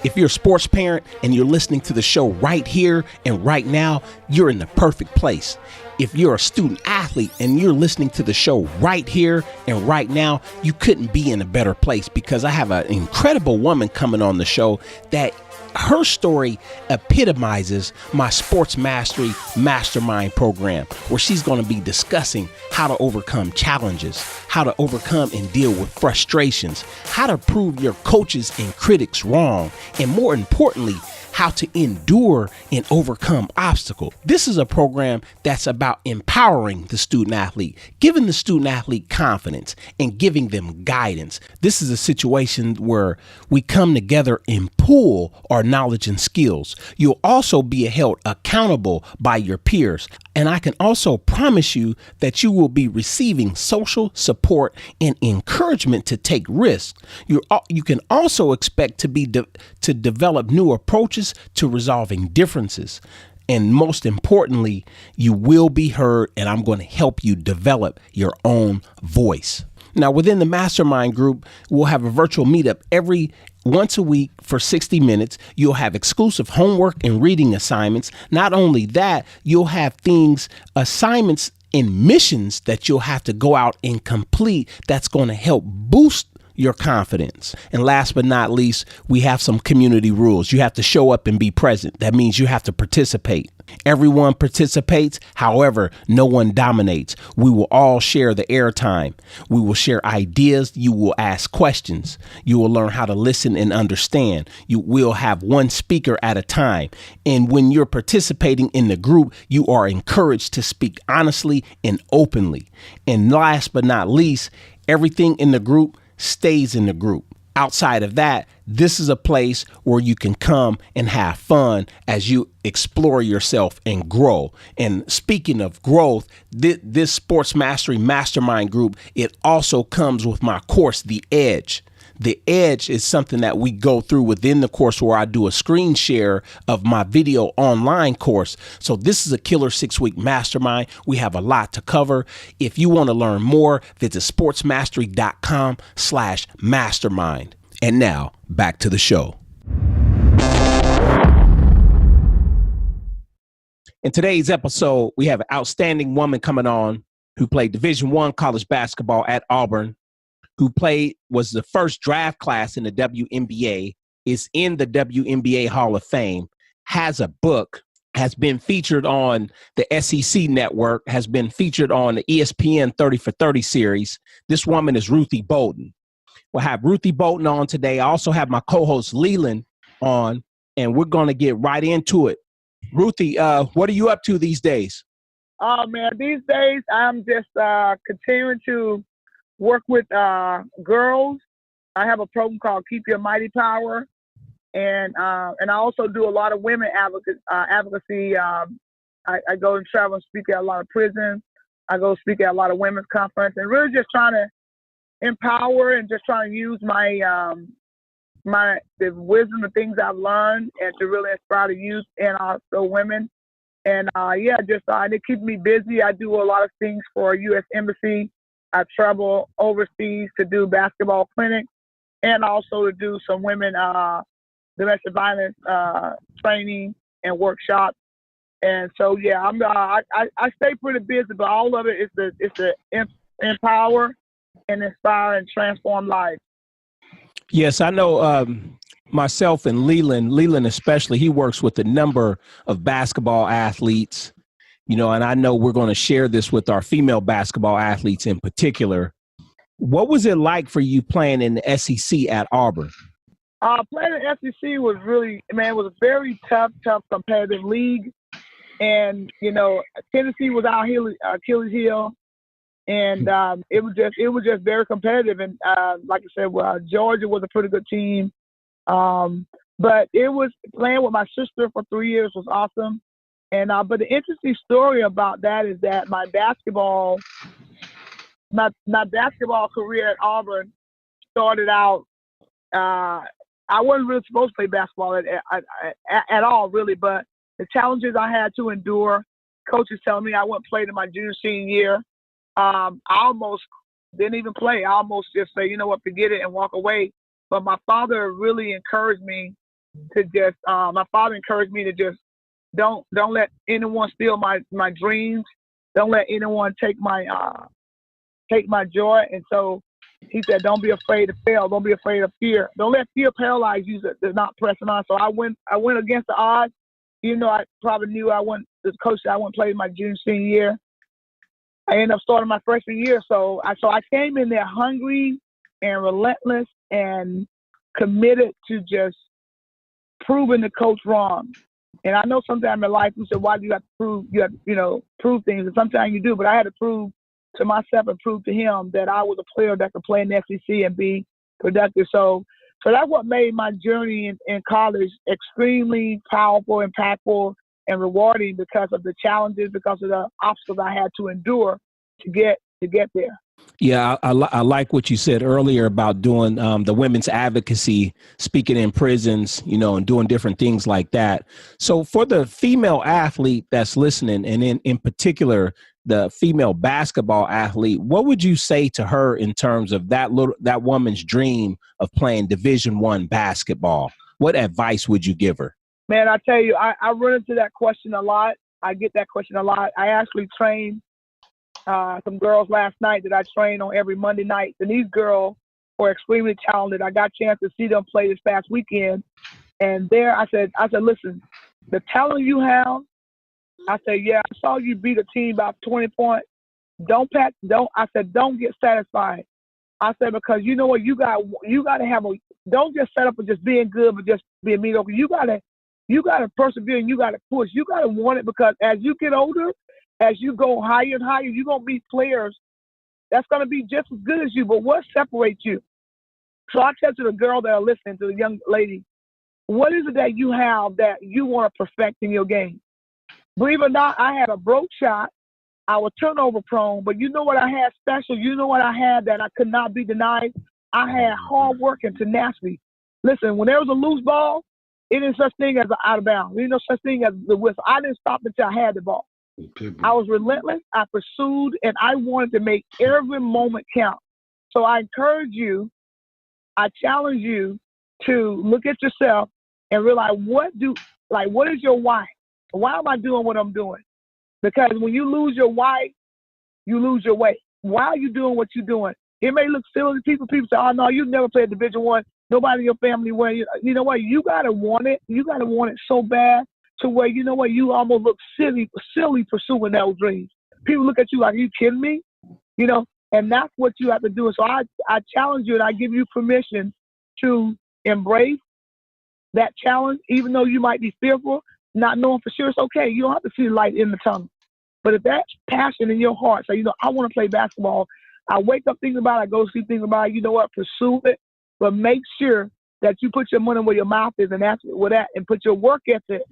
If you're a sports parent and you're listening to the show right here and right now, you're in the perfect place. If you're a student athlete and you're listening to the show right here and right now, you couldn't be in a better place, because I have an incredible woman coming on the show that her story epitomizes my Sports Mastery Mastermind program, where she's going to be discussing how to overcome challenges, how to overcome and deal with frustrations, how to prove your coaches and critics wrong, and more importantly, how to endure and overcome obstacles. This is a program that's about empowering the student athlete, giving the student athlete confidence and giving them guidance. This is a situation where we come together and pool our knowledge and skills. You'll also be held accountable by your peers. And I can also promise you that you will be receiving social support and encouragement to take risks. You can also expect to develop new approaches to resolving differences. And most importantly, you will be heard, and I'm going to help you develop your own voice. Now, within the mastermind group, we'll have a virtual meetup once a week for 60 minutes. You'll have exclusive homework and reading assignments. Not only that, you'll have assignments and missions that you'll have to go out and complete that's going to help boost your confidence. And last but not least, we have some community rules. You have to show up and be present. That means you have to participate. Everyone participates. However, no one dominates. We will all share the airtime. We will share ideas. You will ask questions. You will learn how to listen and understand. You will have one speaker at a time. And when you're participating in the group, you are encouraged to speak honestly and openly. And last but not least, everything in the group stays in the group. Outside of that, this is a place where you can come and have fun as you explore yourself and grow. And speaking of growth, this Sports Mastery Mastermind group, it also comes with my course, The Edge. The Edge is something that we go through within the course, where I do a screen share of my video online course. So this is a killer 6-week mastermind. We have a lot to cover. If you want to learn more, visit sportsmastery.com/mastermind. And now back to the show. In today's episode, we have an outstanding woman coming on who played Division I college basketball at Auburn, was the first draft class in the WNBA, is in the WNBA Hall of Fame, has a book, has been featured on the SEC network, has been featured on the ESPN 30 for 30 series. This woman is Ruthie Bolton. We'll have Ruthie Bolton on today. I also have my co-host Leland on, and we're going to get right into it. Ruthie, what are you up to these days? Oh, man, these days I'm just continuing to work with girls. I have a program called Keep Your Mighty Power, and I also do a lot of women advocacy. I go and travel and speak at a lot of prisons. I go speak at a lot of women's conference, and really just trying to empower and just trying to use the wisdom, the things I've learned, and to really inspire the youth and also women. And they keep me busy. I do a lot of things for U.S. Embassy. I travel overseas to do basketball clinics and also to do some women domestic violence training and workshops. And so, I stay pretty busy, but all of it is to empower and inspire and transform lives. Yes, I know myself and Leland especially, he works with a number of basketball athletes. And I know we're going to share this with our female basketball athletes in particular. What was it like for you playing in the SEC at Auburn? Playing in the SEC was really, it was a very tough competitive league. And, Tennessee was our Achilles heel. And it was just very competitive. And like I said, Georgia was a pretty good team. But it was playing with my sister for 3 years was awesome. And but the interesting story about that is that my basketball career at Auburn started out. I wasn't really supposed to play basketball at all, really. But the challenges I had to endure, coaches telling me I wouldn't play in my senior year. I almost didn't even play. I almost just say, you know what, forget it and walk away. But my father really encouraged me to just, my father encouraged me to just don't let anyone steal my dreams. Don't let anyone take my joy. And so he said, don't be afraid to fail. Don't be afraid of fear. Don't let fear paralyze you to not pressing on. So I went against the odds. You know, I probably knew the coach said I wouldn't play my junior, senior year. I ended up starting my freshman year. So I came in there hungry and relentless and committed to just proving the coach wrong. And I know sometimes in life you say, why do you have to prove? You have to, prove things. And sometimes you do, but I had to prove to myself and prove to him that I was a player that could play in the SEC and be productive. So that's what made my journey in college extremely powerful, impactful, and rewarding because of the challenges, because of the obstacles I had to endure to get there. Yeah, I like what you said earlier about doing the women's advocacy, speaking in prisons, and doing different things like that. So for the female athlete that's listening, and in particular, the female basketball athlete, what would you say to her in terms of that woman's dream of playing Division I basketball? What advice would you give her? Man, I tell you, I run into that question a lot. I get that question a lot. I actually trained some girls last night that I train on every Monday night. And these girls are extremely talented. I got a chance to see them play this past weekend. And there I said, listen, the talent you have, I said, yeah, I saw you beat a team by 20 points. Don't get satisfied. I said, because you know what, you got to have don't just set up for just being good, but just being mediocre. You got to persevere and you got to push. You got to want it, because as you get older, as you go higher and higher, you're going to meet players that's going to be just as good as you. But what separates you? So I tell to the girl that are listening, to the young lady, what is it that you have that you want to perfect in your game? Believe it or not, I had a broke shot. I was turnover prone. But you know what I had special? You know what I had that I could not be denied? I had hard work and tenacity. Listen, when there was a loose ball, it isn't such thing as an out of bounds. There ain't no such thing as the whistle. I didn't stop until I had the ball. I was relentless. I pursued, and I wanted to make every moment count. So I encourage you, I challenge you to look at yourself and realize what is your why? Why am I doing what I'm doing? Because when you lose your why, you lose your way. Why are you doing what you're doing? It may look silly to people. People say, "Oh no, you've never played Division I. Nobody in your family won." You know what? You gotta want it. You gotta want it so bad to where, you know what, you almost look silly pursuing those dreams. People look at you like, are you kidding me? And that's what you have to do. So I challenge you, and I give you permission to embrace that challenge, even though you might be fearful, not knowing for sure it's okay. You don't have to see the light in the tunnel. But if that's passion in your heart, so, I want to play basketball, I wake up thinking about it, I go sleep thinking about it, you know what, pursue it, but make sure that you put your money where your mouth is, and that's with that, and put your work ethic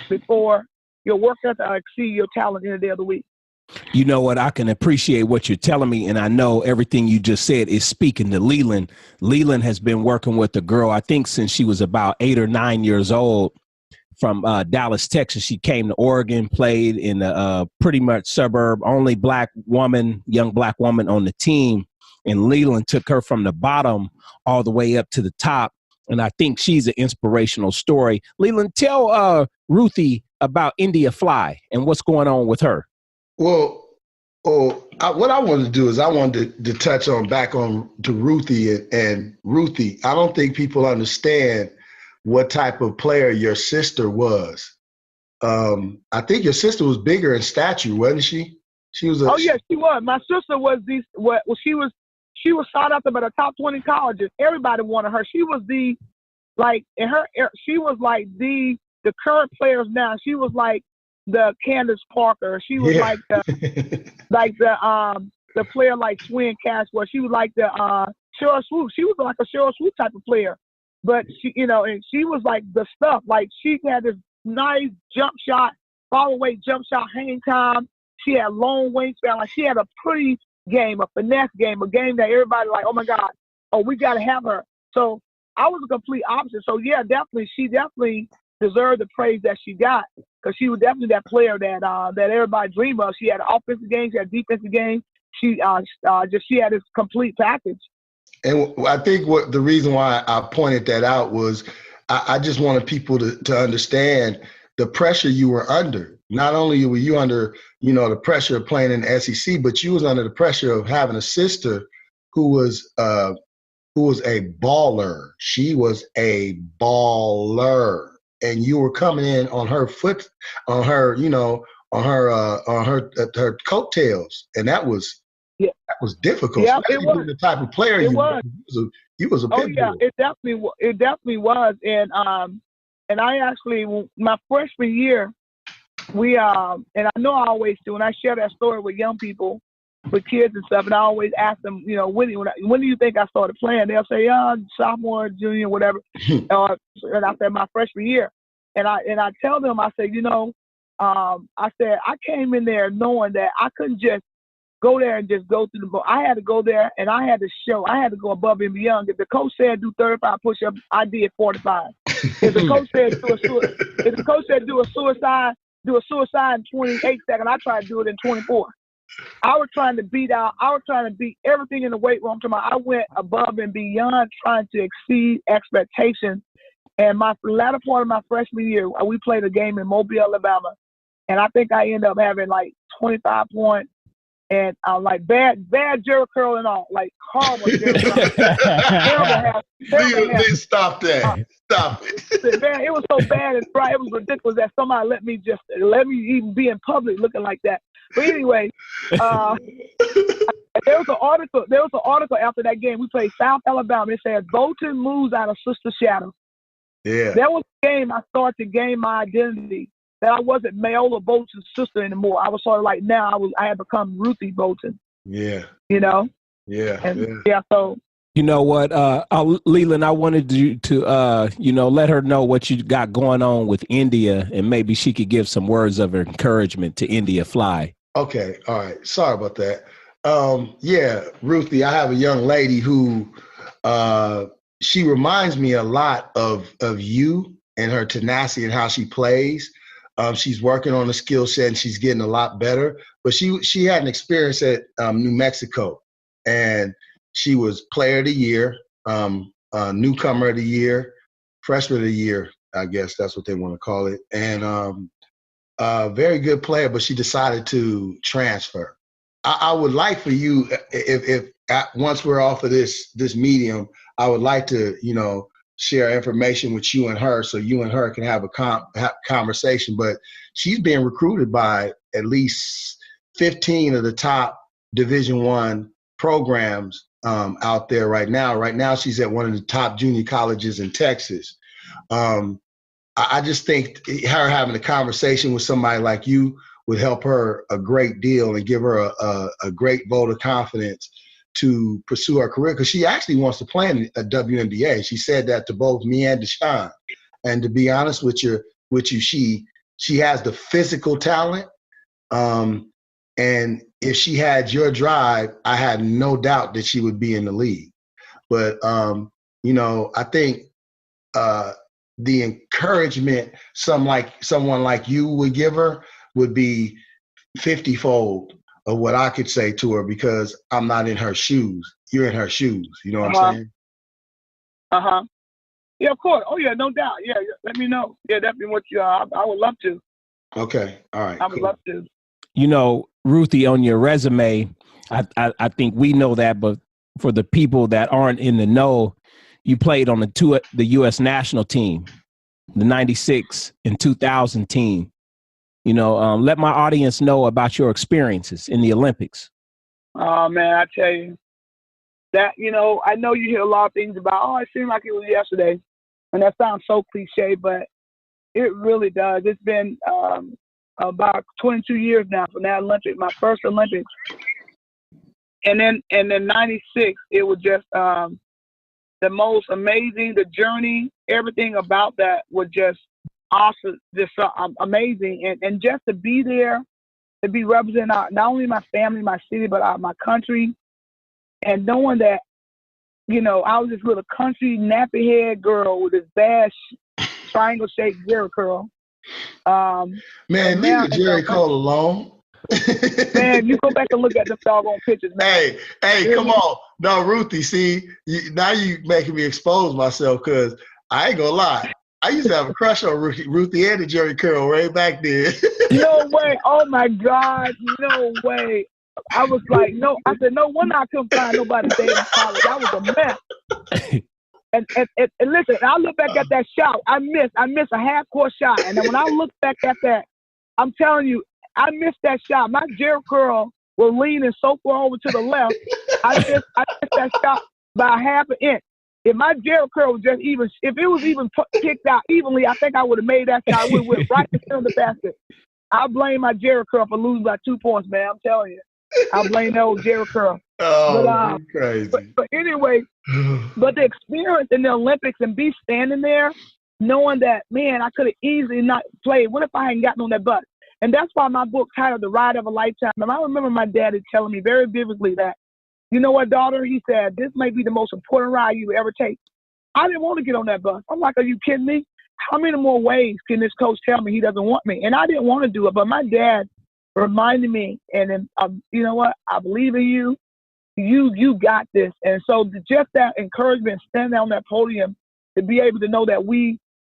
before your work ethic exceed your talent in the day of the week. You know what? I can appreciate what you're telling me, and I know everything you just said is speaking to Leland. Leland has been working with a girl, I think, since she was about 8 or 9 years old, from Dallas, Texas. She came to Oregon, played in the pretty much suburb, only young black woman on the team, and Leland took her from the bottom all the way up to the top. And I think she's an inspirational story. Leland, tell Ruthie about India Fly and what's going on with her. Well, what I wanted to do is I wanted to touch on to Ruthie and Ruthie. I don't think people understand what type of player your sister was. I think your sister was bigger in stature, wasn't she? She was. Yes, she was. My sister was she was sought after by the top 20 colleges. Everybody wanted her. She was the current players now. She was like the Candace Parker. She was like the player like Swin Cashwell. She was like the Cheryl Swoop. She was like a Cheryl Swoop type of player. But she, and she was like the stuff. Like she had this nice jump shot, follow away jump shot, hang time. She had long wingspan. Like she had a pretty game, a finesse game, a game that everybody like, oh my God, we got to have her. So I was a complete opposite. So yeah, she definitely deserved the praise that she got, because she was definitely that player that everybody dreamed of. She had an offensive game, she had a defensive game. She had this complete package. And I think the reason why I pointed that out was I just wanted people to understand the pressure you were under. Not only were you under, the pressure of playing in the SEC, but you was under the pressure of having a sister who was a baller. She was a baller, and you were coming in on her foot, on her, on her coattails, and that was difficult. Yeah, it was the type of player you was. You was a pit bull. It definitely was, and I actually, my freshman year, we and I know I always do, and I share that story with young people, with kids and stuff, and I always ask them, when do you think I started playing? They'll say, sophomore, junior, whatever. And I said my freshman year, and I tell them, I said, I said I came in there knowing that I couldn't just go there and just go through the book. I had to go there, and I had to show. I had to go above and beyond. If the coach said do 35 push-ups, I did 45. If the coach said do a suicide in 28 seconds, I tried to do it in 24. I was trying to beat everything in the weight room. I went above and beyond, trying to exceed expectations. And my latter part of my freshman year, we played a game in Mobile, Alabama, and I think I ended up having like 25 points. And like bad Jerry curl and all, like horrible Jerry curl. Please stop that. Stop it. Man, it was so bad and dry. It was ridiculous that somebody let me even be in public looking like that. But anyway, there was an article. There was an article after that game. We played South Alabama. It said Bolton moves out of sister shadow. Yeah. That was the game I started to gain my identity. That I wasn't Mae Ola Bolton's sister anymore. I was sort of like I had become Ruthie Bolton. Yeah. Yeah. And, yeah. So. You know what, Leland, I wanted you to, let her know what you got going on with India, and maybe she could give some words of encouragement to India Fly. Okay. All right. Sorry about that. Ruthie, I have a young lady who, she reminds me a lot of you and her tenacity and how she plays. She's working on the skill set and she's getting a lot better. But she had an experience at New Mexico, and she was player of the year, newcomer of the year, freshman of the year, I guess that's what they want to call it. And very good player, but she decided to transfer. I would like for you, if once we're off of this medium, I would like to, share information with you and her, so you and her can have a conversation. But she's being recruited by at least 15 of the top Division I programs out there right now. Right now, she's at one of the top junior colleges in Texas. I just think her having a conversation with somebody like you would help her a great deal and give her a great vote of confidence to pursue her career, because she actually wants to play in a WNBA. She said that to both me and Deshaun. And to be honest with you, she has the physical talent. And if she had your drive, I had no doubt that she would be in the league. But I think the encouragement someone like you would give her would be 50-fold of what I could say to her, because I'm not in her shoes. You're in her shoes. You know what I'm saying? Yeah, of course. Oh, yeah, no doubt. Yeah, let me know. Yeah, definitely what you are. I would love to. Okay. All right. I would love to. Ruthie, on your resume, I think we know that, but for the people that aren't in the know, you played on the U.S. national team, the 96 and 2000 team. Let my audience know about your experiences in the Olympics. Oh, man, I tell you that, I know you hear a lot of things about, it seemed like it was yesterday. And that sounds so cliche, but it really does. It's been about 22 years now from that Olympic, my first Olympics. And then 96, it was just the most amazing, the journey, everything about that was just awesome, just amazing. And just to be there, to be representing not only my family, my city, but my country, and knowing that, I was this little country nappy head girl with this bad triangle shaped Jerry curl. Man, leave the Jerry curl alone. Man, you go back and look at the doggone pictures, man. Hey, come on. No, Ruthie, see, now you making me expose myself, because I ain't gonna lie. I used to have a crush on Ruthie and the Jerry Curl way back then. No way. Oh, my God. No way. I was like, no. I said, no wonder I couldn't find nobody dating in college. I was a mess. And listen, I look back at that shot. I missed a half-court shot. And then when I look back at that, I'm telling you, I missed that shot. My Jerry Curl was leaning so far over to the left. I missed that shot by half an inch. If my Jerry Curl was just even, if it was even kicked out evenly, I think I would have made that shot. I would have went right in the center of the basket. I blame my Jerry Curl for losing by 2 points, man. I'm telling you. I blame that old Jerry Curl. Oh, crazy. But anyway, but the experience in the Olympics and be standing there knowing that, man, I could have easily not played. What if I hadn't gotten on that bus? And that's why my book titled The Ride of a Lifetime. And I remember my daddy telling me very vividly that, you know what, daughter? He said, this may be the most important ride you ever take. I didn't want to get on that bus. I'm like, are you kidding me? How many more ways can this coach tell me he doesn't want me? And I didn't want to do it, but my dad reminded me, and then, you know what? I believe in you. You got this. And so just that encouragement, standing on that podium, to be able to know that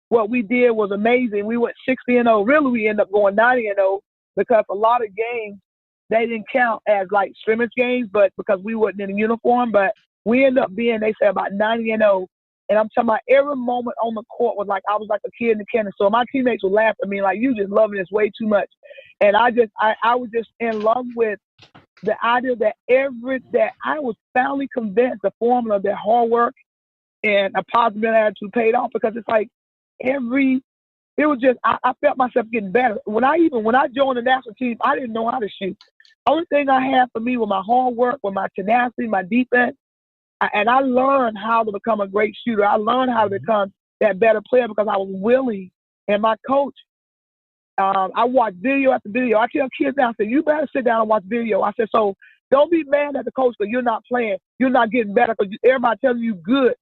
what we did was amazing. We went 60-0. Really, we ended up going 90-0 because a lot of games, they didn't count as like scrimmage games, but because we wasn't in a uniform. But we ended up being, they said, about 90-0. And I'm talking about every moment on the court was like I was like a kid in the cannon. So my teammates would laugh at me like, you just loving this way too much. And I was just in love with the idea that I was finally convinced the formula that hard work and a positive attitude paid off, because it's like it was just, I felt myself getting better. When I joined the national team, I didn't know how to shoot. Only thing I had for me was my hard work, with my tenacity, my defense. And I learned how to become a great shooter. I learned how to become that better player because I was willing. And my coach, I watched video after video. I tell kids now, I said, you better sit down and watch video. I said, so don't be mad at the coach because you're not playing. You're not getting better because everybody telling you good.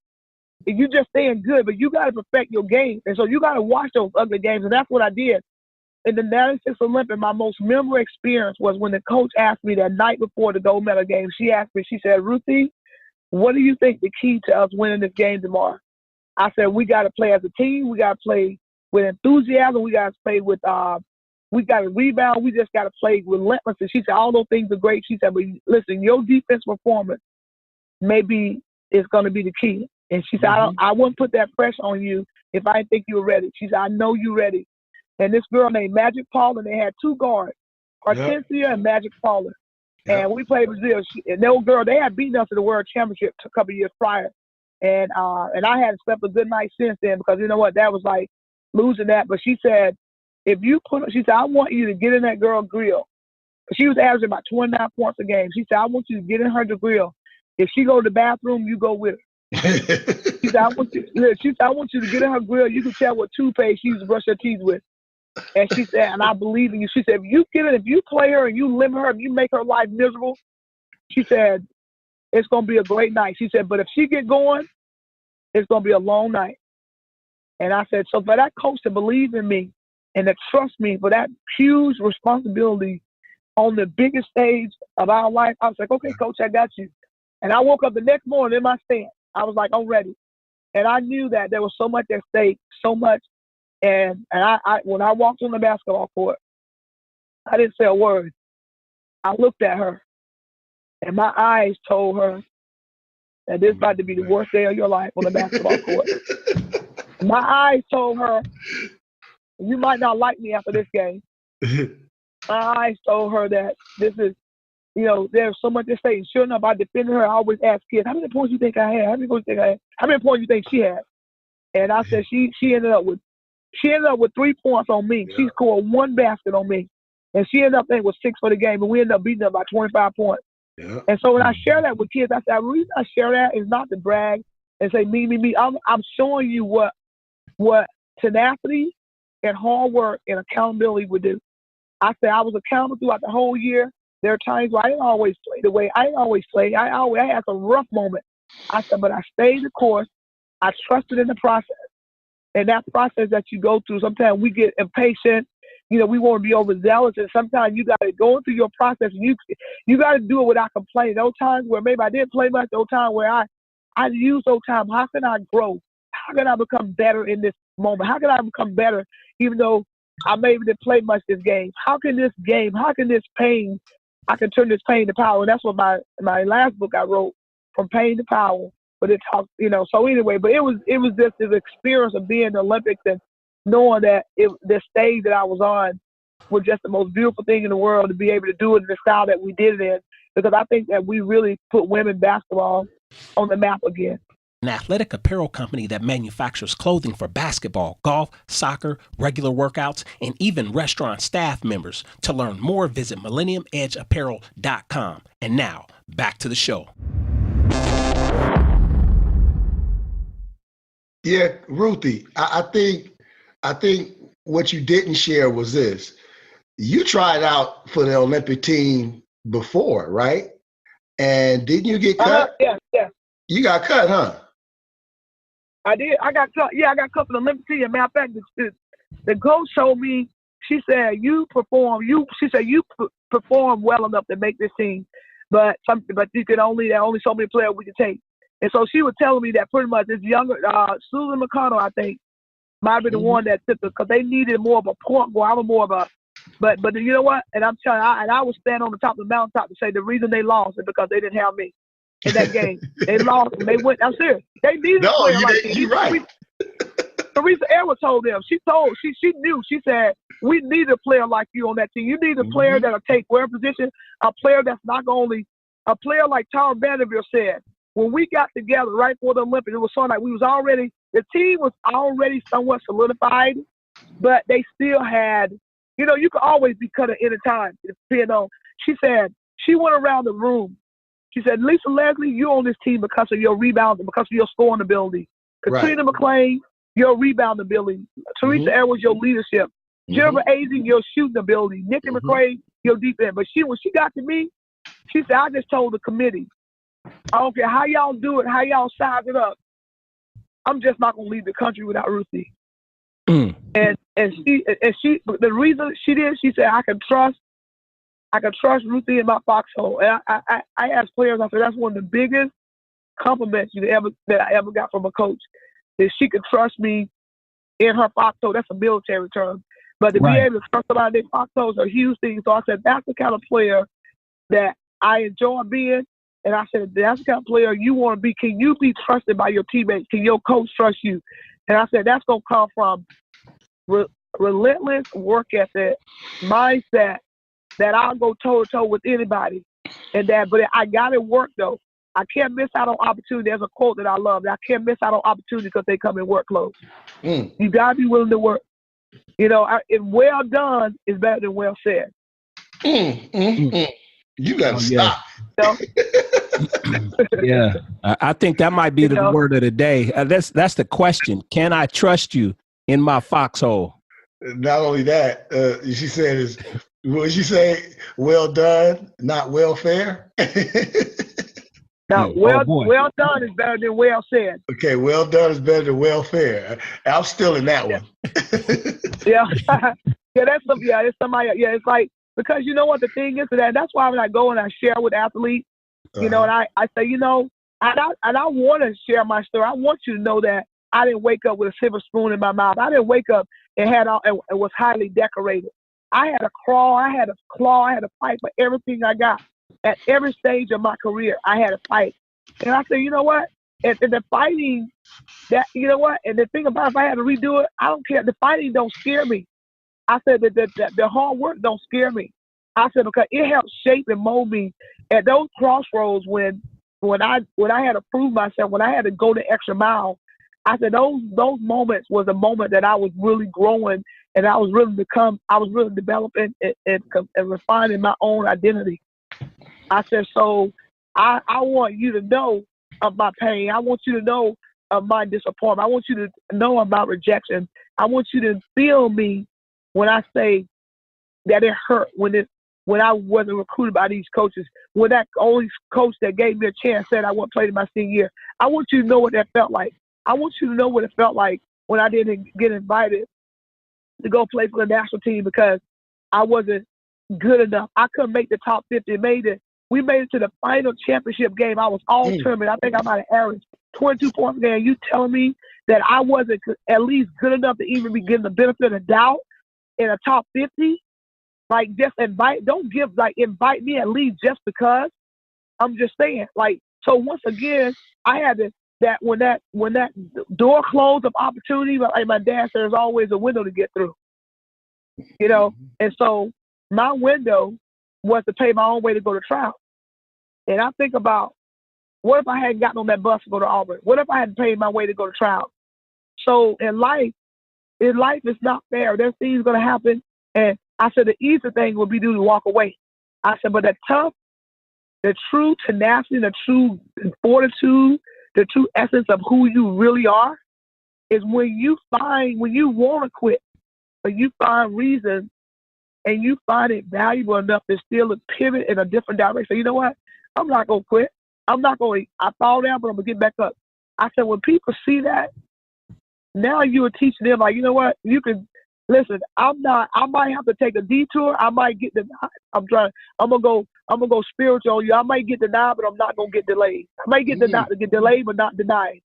And you just staying good, but you got to perfect your game. And so you got to watch those ugly games. And that's what I did. In the 96 Olympics, my most memorable experience was when the coach asked me that night before the gold medal game. She asked me, she said, Ruthie, what do you think the key to us winning this game tomorrow? I said, we got to play as a team. We got to play with enthusiasm. We got to play with, we got to rebound. We just got to play relentlessly. She said, all those things are great. She said, but listen, your defense performance maybe is going to be the key. And she said, I wouldn't put that pressure on you if I didn't think you were ready. She said, I know you're ready. And this girl named Magic Paula, and they had two guards, Hortensia and Magic Paula. And we played Brazil. And that old girl, they had beaten us in the World Championship a couple of years prior. And I hadn't slept a good night since then because, you know what, that was like losing that. But she said, she said, I want you to get in that girl's grill. She was averaging about 29 points a game. She said, I want you to get in her grill. If she go to the bathroom, you go with her. She said, I want you to get in her grill. You can tell what toothpaste she used to brush her teeth with. And she said, and I believe in you. She said, if you play her and you limit her, if you make her life miserable, she said, it's going to be a great night. She said, but if she get going, it's going to be a long night. And I said, so for that coach to believe in me and to trust me for that huge responsibility on the biggest stage of our life, I was like, okay, coach, I got you. And I woke up the next morning in my stand. I was like, I'm ready. And I knew that there was so much at stake, so much. And I when I walked on the basketball court, I didn't say a word. I looked at her, and my eyes told her that this is about to be the worst day of your life on the basketball court. My eyes told her, you might not like me after this game. My eyes told her that this is, there's so much at stake. And sure enough, I defended her. I always ask kids, how many points do you think I had? How many points do you think I had? How many points do you think she had? And I said she ended up with 3 points on me. Yeah. She scored one basket on me. And she ended up, I think, with 6 for the game. And we ended up beating her by 25 points. Yeah. And so when I share that with kids, I said, the reason I share that is not to brag and say me, me, me. I'm showing you what tenacity and hard work and accountability would do. I said I was accountable throughout the whole year. There are times where I didn't always play the way I didn't always play. I had some rough moments. I said, but I stayed the course. I trusted in the process. And that process that you go through, sometimes we get impatient. We want to be overzealous. And sometimes you got to go through your process. And you got to do it without complaining. Those times where maybe I didn't play much, those times where I used those times, how can I grow? How can I become better in this moment? How can I become better, even though I maybe didn't play much this game? How can this pain, I can turn this pain to power? And that's what my last book I wrote, From Pain to Power. But it talks, so anyway, but it was just this experience of being in the Olympics and knowing that the stage that I was on was just the most beautiful thing in the world, to be able to do it in the style that we did it in, because I think that we really put women basketball on the map again. An athletic apparel company that manufactures clothing for basketball, golf, soccer, regular workouts, and even restaurant staff members. To learn more, visit millenniumedgeapparel.com. And now, back to the show. Yeah, Ruthie, I think what you didn't share was this. You tried out for the Olympic team before, right? And didn't you get cut? Yeah. You got cut, huh? I did. I got cut. Yeah, I got cut for the Olympic team. Matter of fact, the coach showed me. She said you perform well enough to make this team, but you could only so many players we could take. And so she was telling me that pretty much this younger Susan McConnell, I think, might be the one that took because they needed more of a point guard. I was more of a, but you know what? And I'm telling you, I was standing on the top of the mountaintop to say the reason they lost is because they didn't have me in that game. They lost and they went. I'm serious. They needed a player like me. You're right. Teresa Edwards told them. She knew. She said, we need a player like you on that team. You need a player that'll take whatever position, a player that's not only a player like Tara VanDerveer said. When we got together right before the Olympics, it was so like the team was already somewhat solidified, but they still had, you could always be cut at any time, depending on. She said, she went around the room. She said, Lisa Leslie, you're on this team because of your rebound and because of your scoring ability. Katrina McClain, your rebound ability. Teresa Edwards, your leadership. Jennifer Azing, your shooting ability. Nikki McCray, your defense. But when she got to me, she said, I just told the committee, I don't care how y'all do it, how y'all size it up. I'm just not gonna leave the country without Ruthie. And she the reason she did, she said I can trust Ruthie in my foxhole. And I asked players, I said that's one of the biggest compliments that I ever got from a coach, is she could trust me in her foxhole. That's a military term, but to be able to trust somebody in their foxholes are huge things. So I said that's the kind of player that I enjoy being. And I said, that's the kind of player you want to be. Can you be trusted by your teammates? Can your coach trust you? And I said, that's going to come from relentless work ethic, mindset, that I'll go toe-to-toe with anybody. But I got to work, though. I can't miss out on opportunity. There's a quote that I love. That I can't miss out on opportunity because they come in work clothes. You got to be willing to work. If well done is better than well said. You got to stop. Yeah, I think that might be the word of the day. That's the question. Can I trust you in my foxhole? Not only that, she said what did she say? Well done, not welfare. Now, well done is better than well said. Okay, well done is better than welfare. I'm still in that one. That's somebody. Yeah, it's like, because you know what the thing is, that's why when I go and I share with athletes, and I say, and I want to share my story. I want you to know that I didn't wake up with a silver spoon in my mouth. I didn't wake up and was highly decorated. I had to crawl, I had to claw, I had to fight for everything I got. At every stage of my career, I had to fight. And I said, you know what? And the fighting, and the thing about if I had to redo it, I don't care. The fighting don't scare me. I said that the hard work don't scare me. I said because it helped shape and mold me at those crossroads when I had to prove myself, when I had to go the extra mile. I said those moments was a moment that I was really growing and I was really developing and refining my own identity. I said, so I want you to know of my pain. I want you to know of my disappointment. I want you to know about rejection. I want you to feel me when I say that it hurt, when I wasn't recruited by these coaches, when that only coach that gave me a chance said I wouldn't play in my senior year. I want you to know what that felt like. I want you to know what it felt like when I didn't get invited to go play for the national team because I wasn't good enough. I couldn't make the top 50. We made it to the final championship game. I was all tournament. I think I might have averaged 22 points a game. You telling me that I wasn't at least good enough to even be given the benefit of the doubt in a top 50? Like, just invite me at least just because. I'm just saying, like, so once again, I had to, when that door closed of opportunity, like my dad said, there's always a window to get through, you know? And so my window was to pay my own way to go to trial. And I think about, what if I hadn't gotten on that bus to go to Auburn? What if I hadn't paid my way to go to trial? So in life it's not fair. There's things going to happen. And I said the easy thing would be to walk away. I said, but the true tenacity, the true fortitude, the true essence of who you really are is when you want to quit, but you find reasons and you find it valuable enough to still pivot in a different direction. So you know what? I'm not going to quit. I fall down, but I'm going to get back up. I said, when people see that, now you are teaching them, like, you know what? You can, listen, I might have to take a detour. I might get denied. I'm going to go spiritual on you. I might get denied, but I'm not going to get delayed. I might get delayed, but not denied.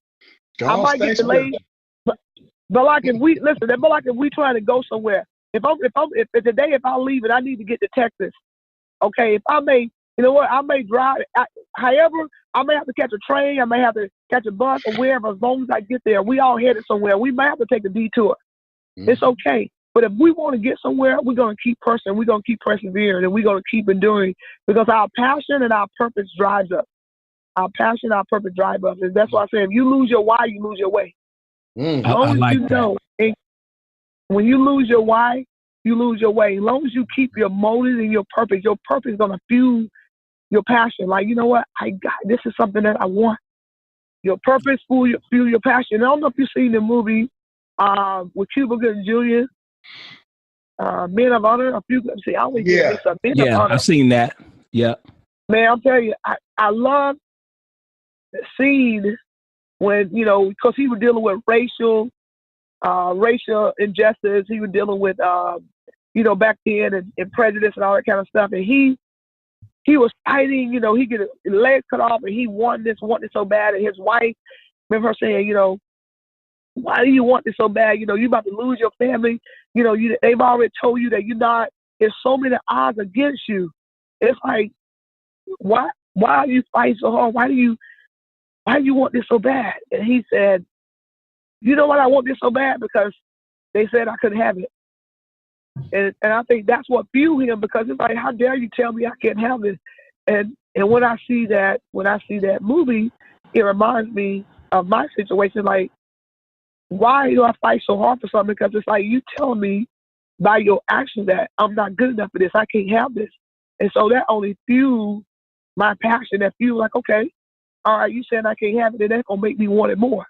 I might get delayed, but like if we trying to go somewhere. If I leave and I need to get to Texas, okay, if I may, you know what, I may drive. However, I may have to catch a train. I may have to catch a bus or wherever. As long as I get there, we all headed somewhere. We may have to take a detour. It's okay. But if we want to get somewhere, we're going to keep pressing. We're going to keep persevering, and we're going to keep enduring because our passion and our purpose drives us. Our passion, our purpose drive us. And that's why I say, if you lose your why, you lose your way. I like that. When you lose your why, you lose your way. As long as you keep your motives and your purpose is going to fuel your passion. Like, you know what? This is something that I want. Your purpose fuel your passion. I don't know if you've seen the movie with Cuba Gooding Jr., Men of Honor. I've seen that. Yeah. Man, I'll tell you, I love the scene when, you know, because he was dealing with racial injustice. He was dealing with, you know, back then and prejudice and all that kind of stuff. And he was fighting, you know, he get his legs cut off and he wanted this so bad. And his wife, remember her saying, you know, why do you want this so bad? You know, you about to lose your family. You know, they've already told you that you're not, there's so many odds against you. It's like, why are you fighting so hard? Why do you want this so bad? And he said, you know what, I want this so bad because they said I couldn't have it. And I think that's what fueled him, because it's like, how dare you tell me I can't have it? And when I see that movie, it reminds me of my situation. Like, why do I fight so hard for something? Because it's like, you telling me by your actions that I'm not good enough for this. I can't have this. And so that only fueled my passion. That fueled, like, okay, all right, you saying I can't have it, and that's gonna make me want it more.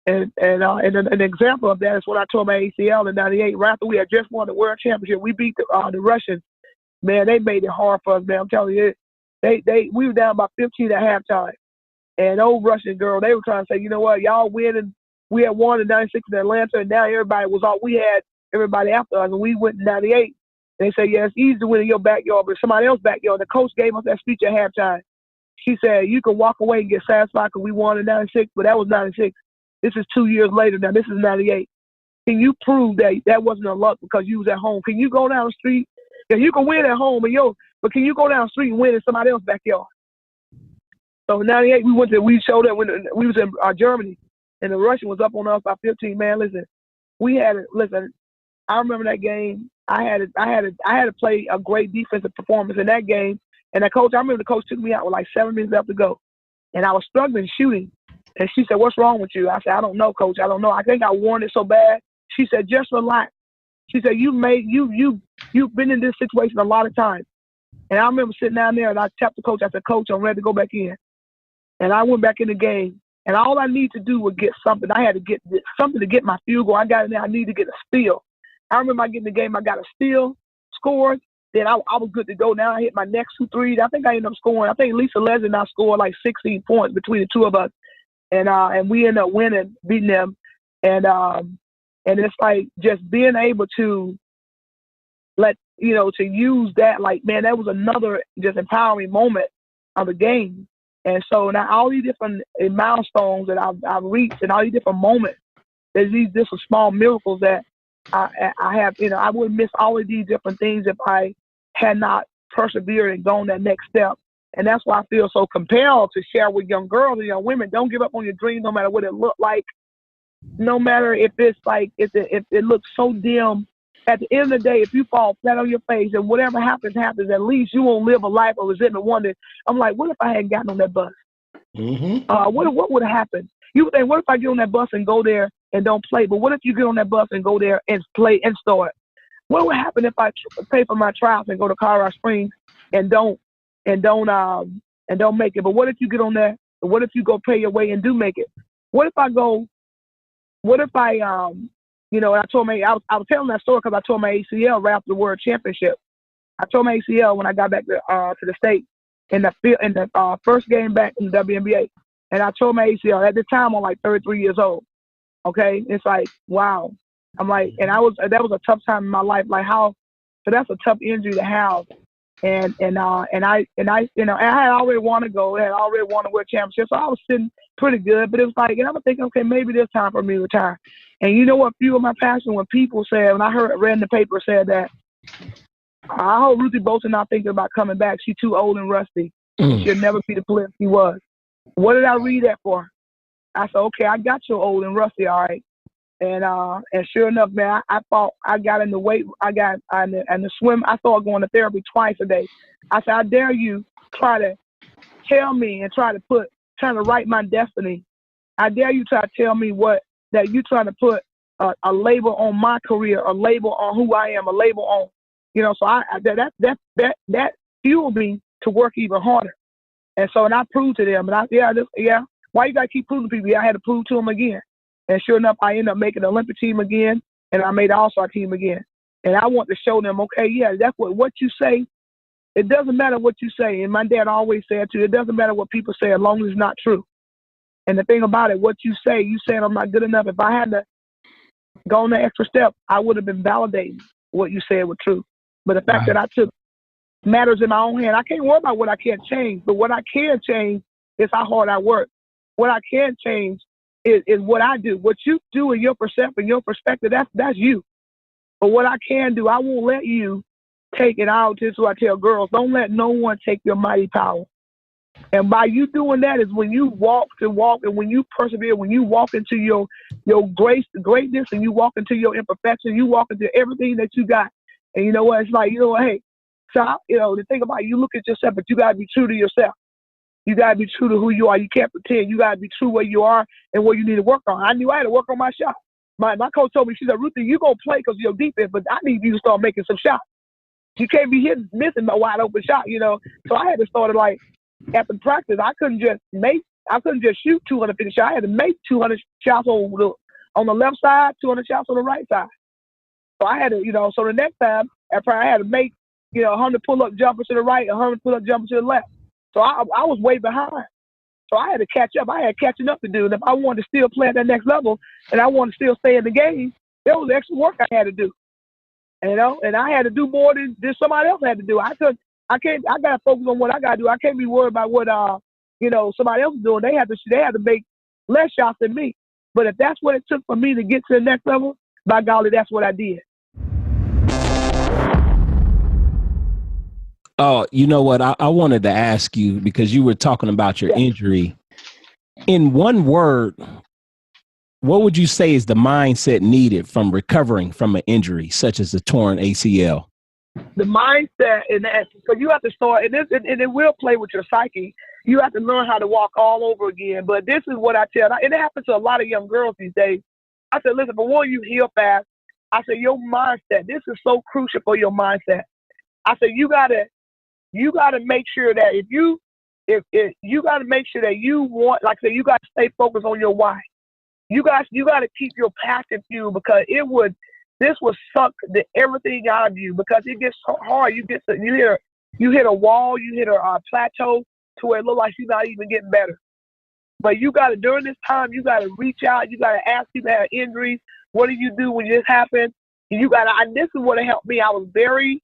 And an example of that is when I tore my ACL in '98. Right after we had just won the World Championship, we beat the Russians. Man, they made it hard for us, man. I'm telling you, we were down by 15 at halftime. And old Russian girl, they were trying to say, you know what, y'all winning. We had won in '96 in Atlanta, and now everybody was all, we had everybody after us, and we went in '98. They said, yeah, it's easy to win in your backyard, but somebody else's backyard. The coach gave us that speech at halftime. She said, you can walk away and get satisfied because we won in '96, but that was '96. This is 2 years later now. This is '98. Can you prove that wasn't a luck because you was at home? Can you go down the street? Yeah, you can win at home, but can you go down the street and win in somebody else's backyard? So in '98, we showed up when we was in Germany, and the Russian was up on us by 15. Man, listen, I remember that game. I had to play a great defensive performance in that game. And I remember the coach took me out with like 7 minutes left to go, and I was struggling shooting. And she said, "What's wrong with you?" I said, "I don't know, coach. I don't know. I think I wanted it so bad." She said, "Just relax." She said, you've been in this situation a lot of times. And I remember sitting down there and I tapped the coach. I said, "Coach, I'm ready to go back in." And I went back in the game. And all I need to do was get something. I had to get something to get my field goal. I got in there. I needed to get a steal. I remember I get in the game. I got a steal, scored. Then I was good to go. Now I hit my next 2 threes. I think I ended up scoring. I think Lisa Leslie and I scored like 16 points between the two of us. And we ended up winning, beating them. And it's like just being able to to use that, like, man, that was another just empowering moment of the game. And so now all these different milestones that I've reached and all these different moments, there's these different small miracles that I have, I would miss all of these different things if I had not persevered and gone that next step. And that's why I feel so compelled to share with young girls and young women. Don't give up on your dream, no matter what it looked like, no matter if it's like, if it looks so dim. At the end of the day, if you fall flat on your face and whatever happens, at least you won't live a life of resentment, wondering, I'm like, what if I hadn't gotten on that bus? Mm-hmm. What would have happened? You would think, what if I get on that bus and go there and don't play? But what if you get on that bus and go there and play and start? What would happen if I pay for my trials and go to Colorado Springs and don't make it? But what if you get on there? What if you go pay your way and do make it? What if I I told my, I was telling that story because I tore my ACL right after the World Championship. I tore my ACL when I got back to the state in the first game back in the WNBA, and I tore my ACL. At the time, I'm like 33 years old. Okay, it's like wow. I'm like, and that was a tough time in my life. Like how, so that's a tough injury to have. And I had already wanted to go. I had already wanted to win a championship, so I was sitting pretty good. But it was like, and I was thinking, okay, maybe this time for me to retire. And you know what? Fueled my passion when people said, when I read in the paper said that, I hope Ruthie Bolton not thinking about coming back. She's too old and rusty. She'll never be the player she was. What did I read that for? I said, okay, I got you old and rusty, all right. And sure enough, man, I thought I got in the weight. I got in the swim. I started going to therapy twice a day. I said, I dare you try to tell me and trying to write my destiny. I dare you try to tell me that you trying to put a label on my career, a label on who I am, a label on, so that fueled me to work even harder. And so, and I proved to them, and why you got to keep proving to people? Yeah, I had to prove to them again. And sure enough, I ended up making the Olympic team again, and I made the All-Star team again. And I want to show them, okay, yeah, that's what you say. It doesn't matter what you say. And my dad always said too, it doesn't matter what people say as long as it's not true. And the thing about it, what you say I'm not good enough. If I had to go on the extra step, I would have been validating what you said was true. But the fact that I took matters in my own hand, I can't worry about what I can't change. But what I can change is how hard I work. What I can change is what I do. What you do in your perception, your perspective, that's you. But what I can do, I won't let you take it out. This is what I tell girls. Don't let no one take your mighty power. And by you doing that is when you walk, and when you persevere, when you walk into your greatness, and you walk into your imperfection, you walk into everything that you got. And you know what? It's like, hey, so, the thing about it, you look at yourself, but you got to be true to yourself. You got to be true to who you are. You can't pretend. You got to be true where you are and where you need to work on. I knew I had to work on my shot. My coach told me, she said, Ruthie, you going to play because of your defense, but I need you to start making some shots. You can't be missing a wide open shot, So I had to start like after practice. I couldn't just shoot 250 shots. I had to make 200 shots on the left side, 200 shots on the right side. So I had to, so the next time after I had to make, 100 pull-up jumpers to the right, 100 pull-up jumpers to the left. So I was way behind. So I had to catch up. I had catching up to do. And if I wanted to still play at that next level and I wanted to still stay in the game, there was extra work I had to do. And I had to do more than somebody else had to do. I got to focus on what I got to do. I can't be worried about what, somebody else is doing. They had to make less shots than me. But if that's what it took for me to get to the next level, by golly, that's what I did. Oh, you know what? I wanted to ask you, because you were talking about your injury. In one word, what would you say is the mindset needed from recovering from an injury such as a torn ACL? The mindset, so you have to start, and it will play with your psyche. You have to learn how to walk all over again. But this is what I tell, and it happens to a lot of young girls these days. I said, listen, before you heal fast, I said, your mindset, this is so crucial for your mindset. I said, you gotta make sure that if you got to make sure that you want, like I said, you got to stay focused on your why. You got to keep your passion fueled, because this will suck everything out of you, because it gets so hard. You hit a wall, you hit a plateau to where it looks like you're not even getting better. But you got to, during this time, you got to reach out. You got to ask people that have injuries, what do you do when this happens? And this is what helped me. I was very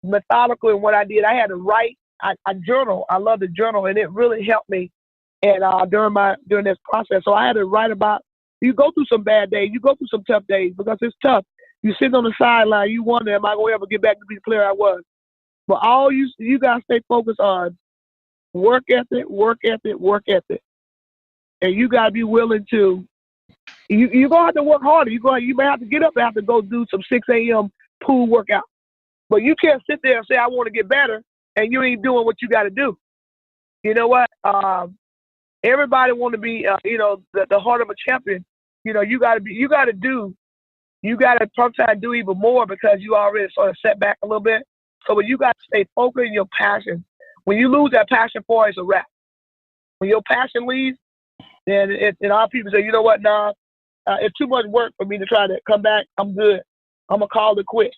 methodical in what I did. I had to write. I journal. I love to journal, and it really helped me. And during this process, so I had to write about. You go through some bad days, you go through some tough days because it's tough. You sit on the sideline, you wonder, am I going to ever get back to be the player I was? But all you guys stay focused on work ethic, work ethic, work ethic, and you got to be willing to. You're gonna have to work harder. You may have to get up and have to go do some 6 a.m. pool workout. But you can't sit there and say I want to get better and you ain't doing what you got to do. You know what? Everybody want to be, the heart of a champion. You got to sometimes do even more because you already sort of set back a little bit. So when you got to stay focused on your passion, when you lose that passion for it, it's a wrap. When your passion leaves, then a lot of people say, you know what, nah, it's too much work for me to try to come back. I'm good. I'm going to call it quits.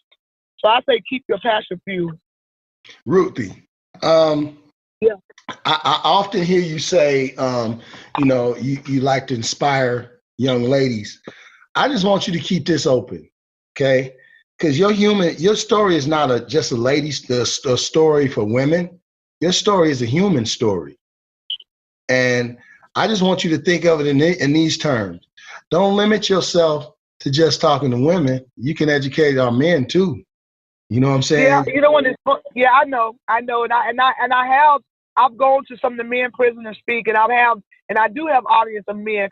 So I say keep your passion fueled. Ruthie, yeah. I often hear you say, you like to inspire young ladies. I just want you to keep this open, okay? Because your story is not just a story for women. Your story is a human story. And I just want you to think of it in these terms. Don't limit yourself to just talking to women. You can educate our men too. You know what I'm saying? Yeah, you know what? I know, and I've gone to some of the men prison and speak, and I do have audience of men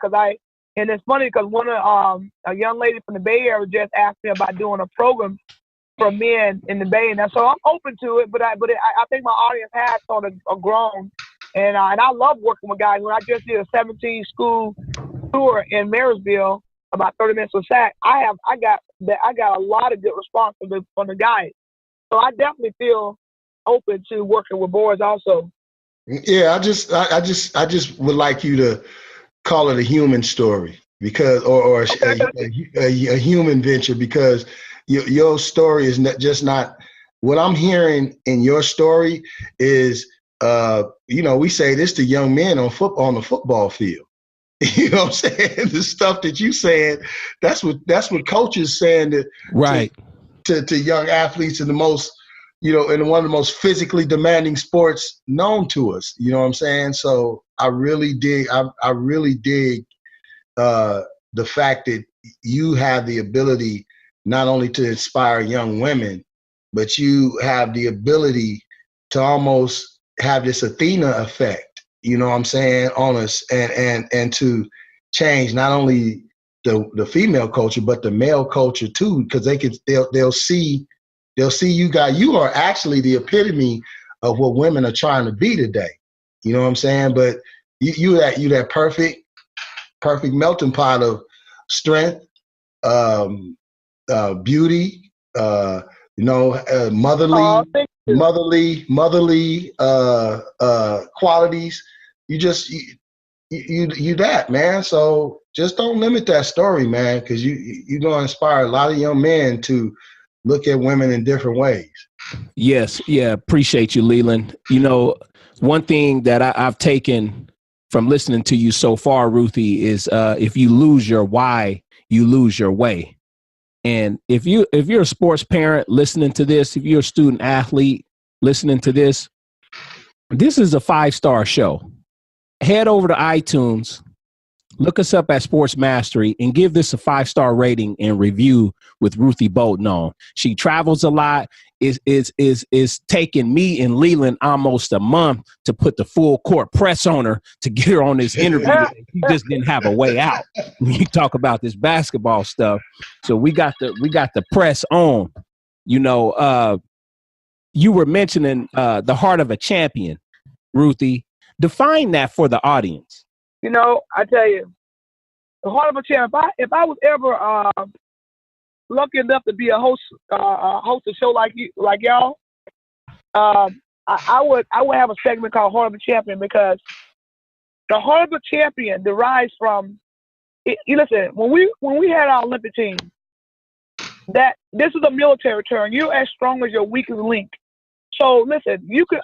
and it's funny because one of a young lady from the Bay Area just asked me about doing a program for men in the Bay, and so I'm open to it. But I think my audience has sort of grown, and I love working with guys. When I just did a 17-school tour in Marysville, about 30 minutes with Sac, I got a lot of good response from the guys. So I definitely feel open to working with boys also. Yeah, I just would like you to call it a human story because, or a human venture, because your story is not what I'm hearing in your story is, we say this to young men on the football field. You know what I'm saying? The stuff that you saying, that's what coaches saying to young athletes in the most, in one of the most physically demanding sports known to us. You know what I'm saying? So I really dig the fact that you have the ability not only to inspire young women, but you have the ability to almost have this Athena effect, you know what I'm saying, on us and to change not only the female culture, but the male culture too, because they'll see you are actually the epitome of what women are trying to be today. You know what I'm saying? But you that perfect melting pot of strength, beauty, motherly qualities. You that, man. So just don't limit that story, man, because you're gonna inspire a lot of young men to look at women in different ways. Yes, yeah, appreciate you, Leland. One thing that I've taken from listening to you so far, Ruthie, is if you lose your why, you lose your way. And if you're a sports parent listening to this, if you're a student athlete listening to this, this is a 5-star show. Head over to iTunes, look us up at Sports Mastery, and give this a 5-star rating and review with Ruthie Bolton on. She travels a lot. Is taking me and Leland almost a month to put the full court press on her to get her on this interview. She just didn't have a way out when you talk about this basketball stuff. So we got the press on. You were mentioning the heart of a champion, Ruthie. Define that for the audience. I tell you, the heart of a champion. If I was ever lucky enough to be a host a show like y'all, I would have a segment called Heart of a Champion, because the heart of a champion derives from listen, when we had our Olympic team, that this is a military term. You're as strong as your weakest link. So listen, you could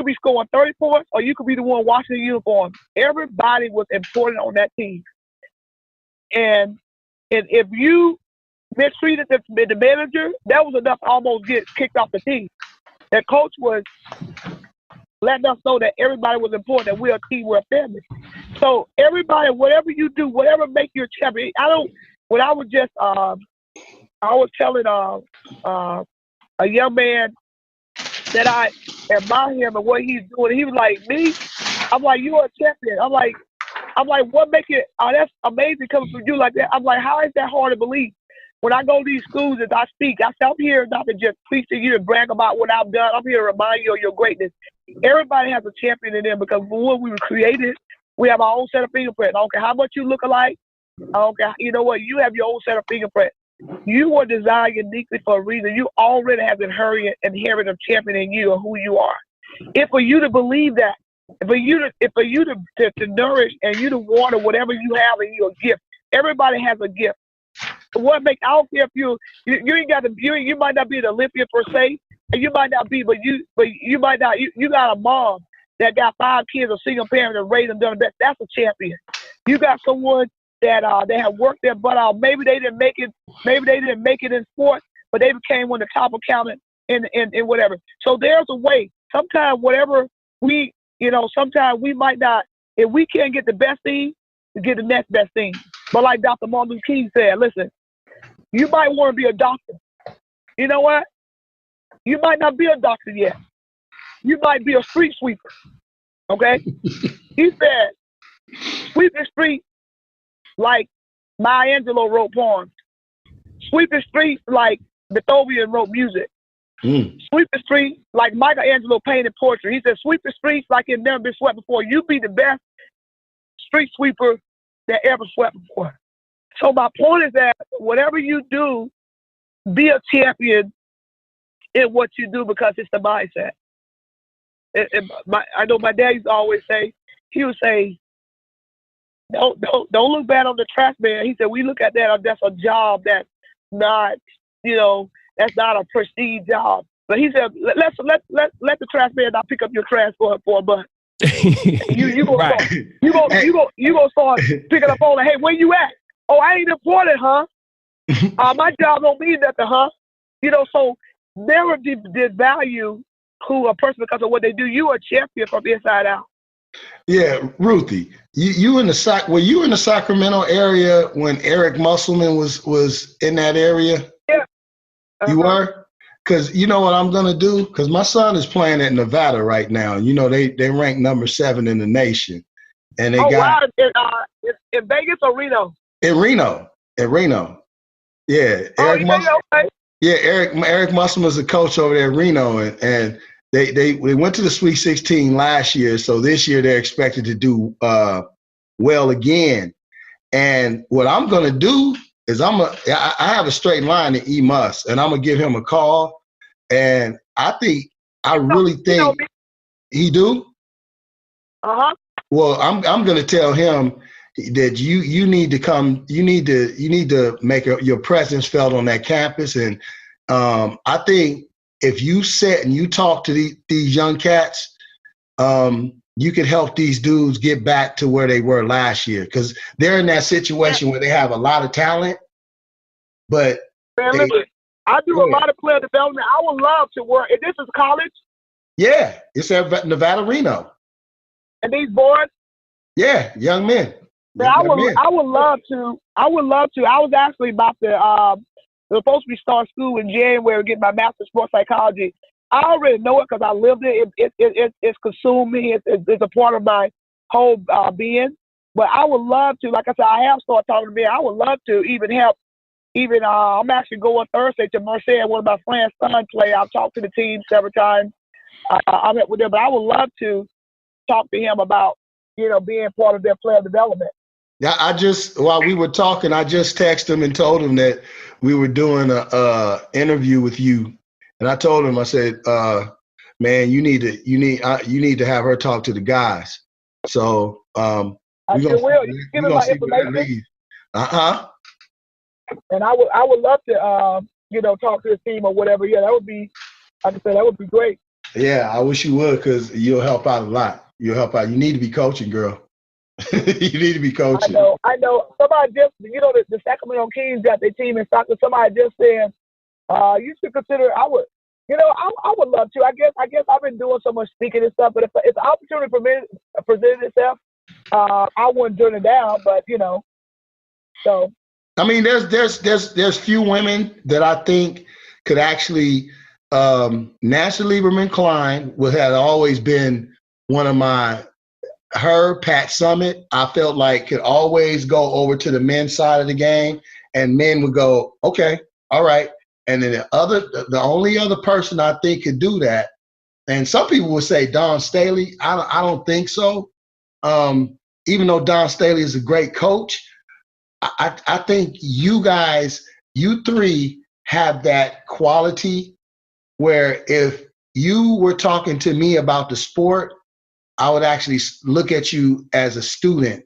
be scoring 30 points, or you could be the one washing the uniform. Everybody was important on that team. And if you mistreated the manager, that was enough to almost get kicked off the team. That coach was letting us know that everybody was important, that we're a team, we're a family. So everybody, whatever you do, whatever make you a champion. When I was just, I was telling a young man that I admire him and what he's doing. He was like, me? I'm like, you're a champion. I'm like, what make it? Oh, that's amazing coming from you like that. I'm like, how is that hard to believe? When I go to these schools and I speak, I'm here not to just preach to you and brag about what I've done. I'm here to remind you of your greatness. Everybody has a champion in them because when we were created, we have our own set of fingerprints. I don't care how much you look alike. I don't care. You know what? You have your own set of fingerprints. You were designed uniquely for a reason. You already have inherited a champion in you of who you are. If for you to believe that, for you to nourish and you to water whatever you have in your gift, everybody has a gift. What make? I don't care if you ain't got you might not be an Olympian per se, and you might not be, but you might not. You got a mom that got 5 kids, a single parent, and raised them done the best. That's a champion. You got someone that they have worked their butt out. Maybe they didn't make it. Maybe they didn't make it in sports, but they became one of the top accountants in whatever. So there's a way. Sometimes whatever sometimes we might not. If we can't get the best thing, we get the next best thing. But like Dr. Martin Luther King said, listen. You might want to be a doctor. You know what? You might not be a doctor yet. You might be a street sweeper. Okay? He said, sweep the street like Maya Angelou wrote poems. Sweep the street like Beethoven wrote music. Sweep the street like Michelangelo painted portrait. He said, sweep the streets like it's never been swept before. You be the best street sweeper that ever swept before. So my point is that whatever you do, be a champion in what you do because it's the mindset. I know my dad used to always say, he would say, don't look bad on the trash man. He said, we look at that, that's a job that's not, that's not a prestige job. But he said, let the trash man not pick up your trash for a buck. You gonna start picking up on it. Hey, where you at? Oh, I ain't important, huh? My job don't mean nothing, huh? So never devalue who a person because of what they do. You are a champion from inside out. Yeah, Ruthie, you in the were you in the Sacramento area when Eric Musselman was in that area? Yeah. You were? Because you know what I'm gonna do? Because my son is playing at Nevada right now. They rank number 7 in the nation, and they got in Vegas or Reno. In Reno. Yeah. Eric Musselman is the coach over there in Reno, and they went to the Sweet 16 last year, so this year they're expected to do well again. And what I'm gonna do is I have a straight line to E. Mus, and I'm gonna give him a call. And I really think he do. Well, I'm gonna tell him that you need to come. You need to make your presence felt on that campus. And I think if you sit and you talk to these young cats, you can help these dudes get back to where they were last year, because they're in that situation where they have a lot of talent, but I do a lot of player development. I would love to work. If this is college? Yeah, it's at Nevada, Reno. And these boys? Yeah, young men. I would love to. I was actually about to. It was supposed to be start school in January, get my master's in sports psychology. I already know it because I lived it. It's consumed me. It's a part of my whole being. But I would love to. Like I said, I have started talking to me. I would love to even help. I'm actually going Thursday to Merced, one of my friends' son play. I've talked to the team several times. I met with them, but I would love to talk to him about, being part of their player development. Yeah, while we were talking, I just texted him and told him that we were doing a interview with you, and I told him, I said, man, you need to have her talk to the guys. So I sure will. You give me my information. And I would love to, talk to the team or whatever. Yeah, that would be, like I said, that would be great. Yeah, I wish you would, because you'll help out a lot. You'll help out. You need to be coaching, girl. You need to be coaching. I know. Somebody just, the Sacramento Kings got their team in soccer. Somebody just said, you should consider, I would love to. I guess I've been doing so much speaking and stuff, but if the opportunity presented itself, I wouldn't turn it down. But so. I mean, there's few women that I think could actually National Lieberman Klein had always been one of her Pat Summitt. I felt like could always go over to the men's side of the game, and men would go, okay, all right. And then the only other person I think could do that, and some people would say Dawn Staley. I don't think so. Even though Dawn Staley is a great coach, I think you three have that quality where if you were talking to me about the sport, I would actually look at you as a student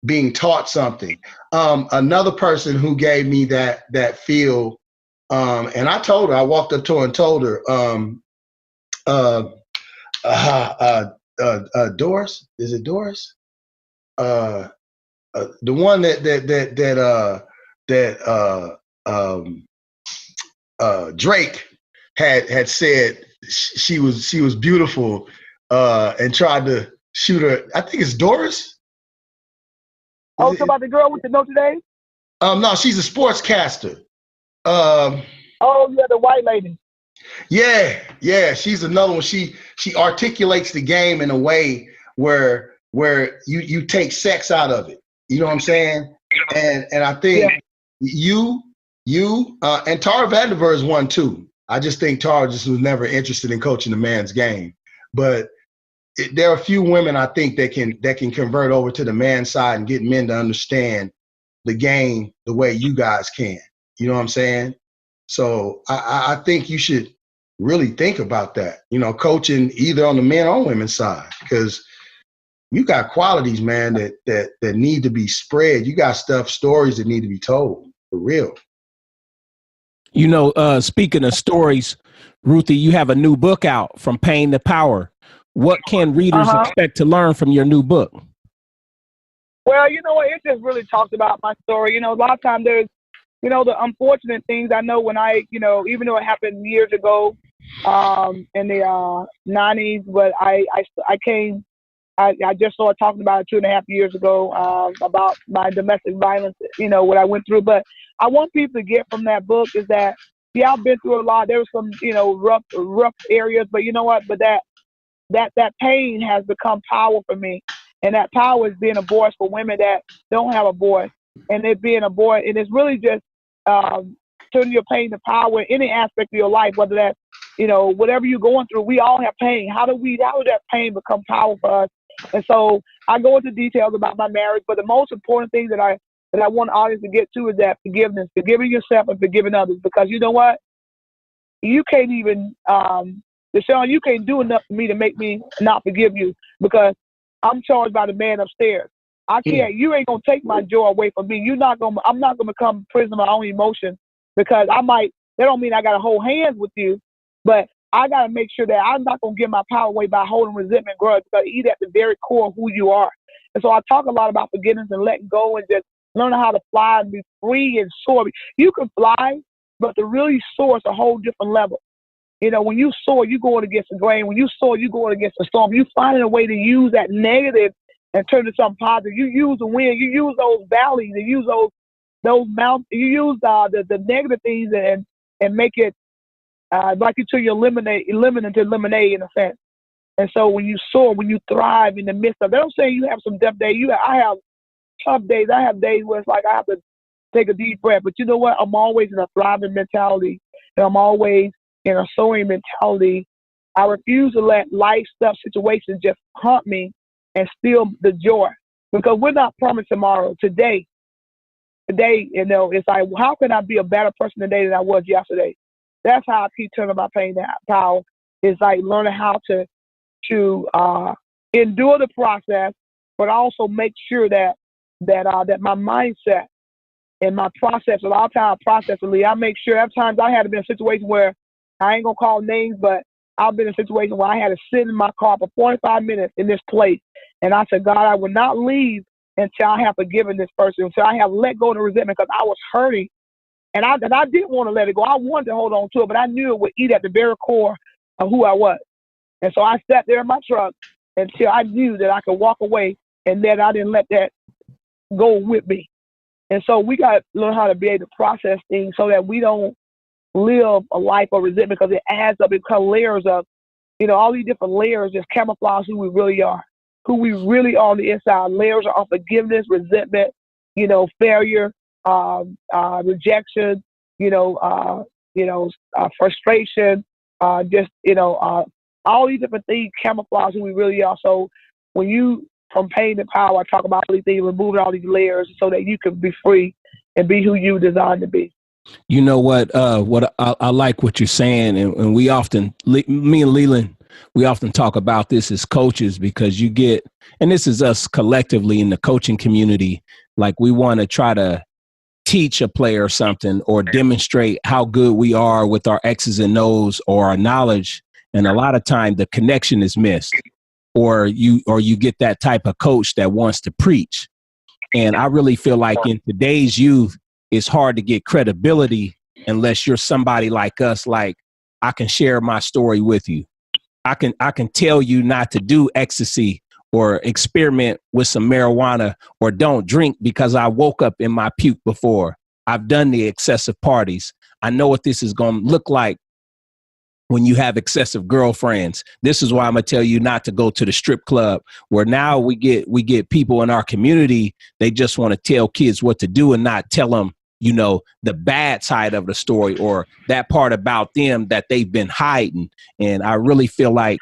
being taught something. Another person who gave me that feel, and I walked up to her and told her, Doris, is it Doris? The one Drake had said she was beautiful and tried to shoot her. I think it's Doris. So about the girl with the Notre Dame? No, she's a sportscaster. Oh yeah, the white lady. Yeah, she's another one. She articulates the game in a way where you take sex out of it. You know what I'm saying? And I think you and Tara VanDerveer is one too. I just think Tara just was never interested in coaching the man's game. But there are a few women I think that can convert over to the man's side and get men to understand the game the way you guys can. You know what I'm saying? So I think you should really think about that, coaching either on the men or women's side, because you got qualities, man, that need to be spread. You got stories that need to be told, for real. Speaking of stories, Ruthie, you have a new book out, From Pain to Power. What can readers expect to learn from your new book? Well, it just really talks about my story. A lot of times there's, the unfortunate things I know when I, even though it happened years ago in the 90s, but I just started talking about it 2.5 years ago about my domestic violence, what I went through. But I want people to get from that book is that, I've been through a lot. There was some, rough areas, but you know what? But that pain has become power for me. And that power is being a voice for women that don't have a voice. And it being a voice, and it's really just turning your pain to power in any aspect of your life, whether that's, whatever you're going through. We all have pain. How does that pain become power for us? And so I go into details about my marriage, but the most important thing that I want the audience to get to is that forgiveness, forgiving yourself and forgiving others. Because you know what? You can't even, Deshaun, you can't do enough for me to make me not forgive you, because I'm charged by the man upstairs. I can't. You ain't gonna take my joy away from me. I'm not gonna become a prisoner of my own emotions, because that don't mean I gotta hold hands with you, but I gotta make sure that I'm not gonna give my power away by holding resentment, grudge, because it's at the very core of who you are. And so I talk a lot about forgiveness and letting go and just learning how to fly and be free and soar. You can fly, but to really soar is a whole different level. When you soar, you're going against the grain. When you soar, you're going against the storm. You finding a way to use that negative and turn it to something positive. You use the wind. You use those valleys. You use those mountains. You use the negative things and make it like you turn your lemon into lemonade in a sense. And so when you soar, when you thrive in the midst of, they don't say you have some tough days. I have tough days. I have days where it's like I have to take a deep breath. But you know what? I'm always in a thriving mentality, and I'm always in a soaring mentality. I refuse to let life stuff situations just haunt me and steal the joy, because we're not promised tomorrow. Today, it's like, how can I be a better person today than I was yesterday? That's how I keep turning my pain to power. It's like learning how to endure the process, but also make sure that my mindset and my process, a lot of times processively, I make sure. At times I had to be in a situation where I ain't gonna call names, but I've been in a situation where I had to sit in my car for 45 minutes in this place, and I said, God, I will not leave until I have forgiven this person, until I have let go of the resentment, because I was hurting. And I didn't want to let it go. I wanted to hold on to it, but I knew it would eat at the very core of who I was. And so I sat there in my truck until I knew that I could walk away, and that I didn't let that go with me. And so we got to learn how to be able to process things so that we don't live a life of resentment, because it adds up. It becomes layers of, all these different layers just camouflage who we really are. Who we really are on the inside. Layers of unforgiveness, resentment, failure, rejection, frustration, all these different things camouflage who we really are. So when you, from pain to power, I talk about all these things, removing all these layers so that you can be free and be who you designed to be. You know what I like what you're saying, and we often, me and Leland, we often talk about this as coaches, because you get, and this is us collectively in the coaching community, like we want to try to teach a player something or demonstrate how good we are with our X's and O's or our knowledge. And a lot of time the connection is missed, or you get that type of coach that wants to preach. And I really feel like in today's youth, it's hard to get credibility unless you're somebody like us. Like, I can share my story with you. I can tell you not to do ecstasy or experiment with some marijuana, or don't drink because I woke up in my puke before. I've done the excessive parties. I know what this is going to look like when you have excessive girlfriends. This is why I'm going to tell you not to go to the strip club, where now we get people in our community. They just want to tell kids what to do and not tell them, the bad side of the story, or that part about them that they've been hiding. And I really feel like